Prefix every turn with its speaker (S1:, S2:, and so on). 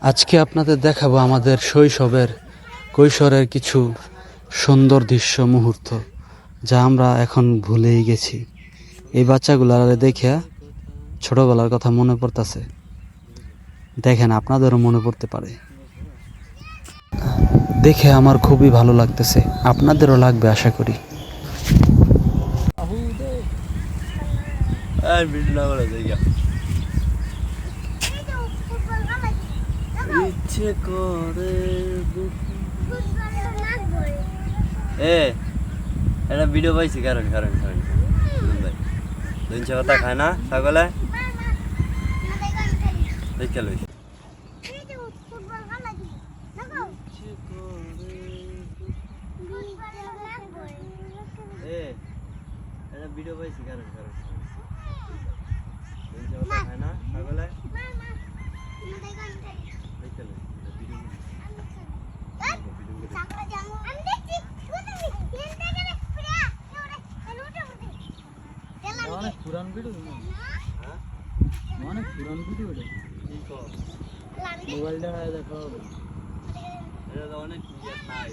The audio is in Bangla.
S1: আজকে আপনাদের দেখাবো আমাদের শৈশবের কৈশোরের কিছু সুন্দর দৃশ্য মুহূর্ত, যা আমরা এখন ভুলেই গেছি। এই বাচ্চাগুলার দেখে ছোটবেলার কথা মনে পড়তেছে। দেখেন, আপনাদেরও মনে পড়তে পারে। দেখে আমার খুবই ভালো লাগতেছে, আপনাদেরও লাগবে আশা করি। ইচ্ছে করে এটা ভিডিও পাইছি। কারণ কারণ কারণ দুইশো কথা খায় না ছাগলে দেখে লইছি। এটা ভিডিও পাইছি। কারণ কারণ দুইশো কথা খায় না ছাগলে দেখে লইছি। অনেক পুরান ভিডিও, অনেক পুরান ভিডিও। মোবাইলটা দেখো, এটা অনেক নাই।